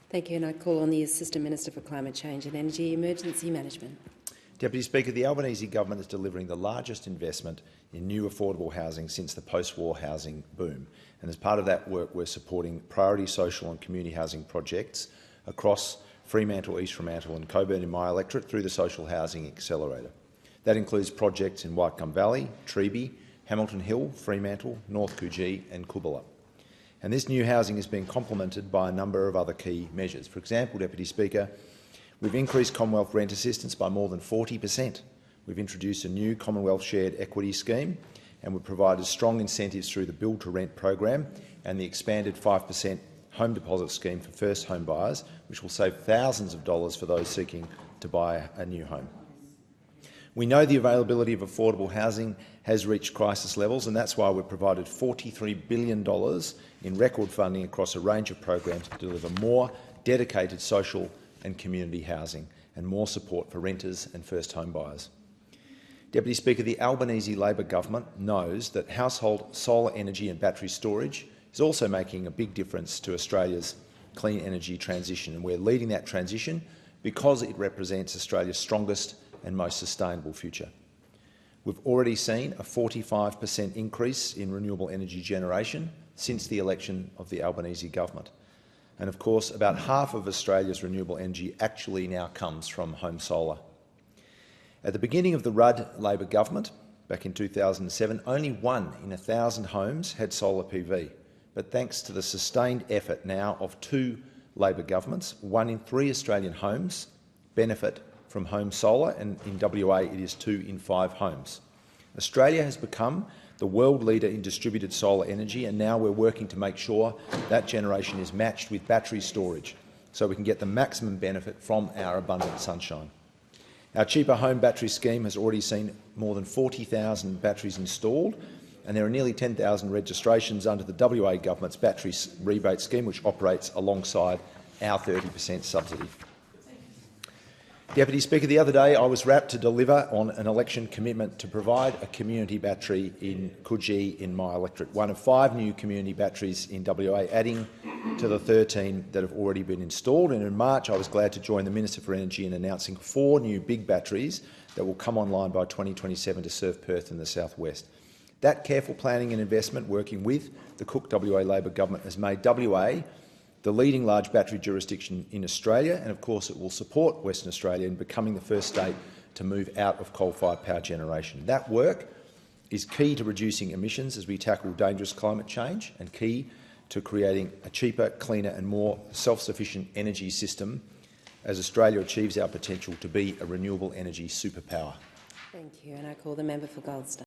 Thank you, and I call on the Assistant Minister for Climate Change and Energy Emergency Management. Deputy Speaker, the Albanese government is delivering the largest investment in new affordable housing since the post-war housing boom. And as part of that work, we're supporting priority social and community housing projects across Fremantle, East Fremantle and Coburn in my electorate through the Social Housing Accelerator. That includes projects in Whitegum Valley, Treeby, Hamilton Hill, Fremantle, North Coogee and Coolbellup. And this new housing is being complemented by a number of other key measures. For example, Deputy Speaker, we've increased Commonwealth rent assistance by more than 40%. We've introduced a new Commonwealth shared equity scheme, and we've provided strong incentives through the Build to Rent program and the expanded 5% home deposit scheme for first home buyers, which will save thousands of dollars for those seeking to buy a new home. We know the availability of affordable housing has reached crisis levels, and that's why we've provided $43 billion in record funding across a range of programs to deliver more dedicated social and community housing and more support for renters and first home buyers. Deputy Speaker, the Albanese Labor government knows that household solar energy and battery storage is also making a big difference to Australia's clean energy transition, and we're leading that transition because it represents Australia's strongest and most sustainable future. We've already seen a 45% increase in renewable energy generation since the election of the Albanese government. And of course, about half of Australia's renewable energy actually now comes from home solar. At the beginning of the Rudd Labor government, back in 2007, only 1 in 1,000 homes had solar PV. But thanks to the sustained effort now of 2 Labor governments, 1 in 3 Australian homes benefit from home solar, and in WA it is 2 in 5 homes. Australia has become the world leader in distributed solar energy, and now we're working to make sure that generation is matched with battery storage so we can get the maximum benefit from our abundant sunshine. Our cheaper home battery scheme has already seen more than 40,000 batteries installed, and there are nearly 10,000 registrations under the WA government's battery rebate scheme, which operates alongside our 30% subsidy. Deputy Speaker, the other day I was rapt to deliver on an election commitment to provide a community battery in Coogee in my electorate, one of 5 new community batteries in WA, adding to the 13 that have already been installed. And in March I was glad to join the Minister for Energy in announcing 4 new big batteries that will come online by 2027 to serve Perth in the southwest. That careful planning and investment, working with the Cook WA Labor government, has made WA the leading large battery jurisdiction in Australia, and of course it will support Western Australia in becoming the first state to move out of coal-fired power generation. That work is key to reducing emissions as we tackle dangerous climate change and key to creating a cheaper, cleaner and more self-sufficient energy system as Australia achieves our potential to be a renewable energy superpower. Thank you, and I call the member for Goldstein.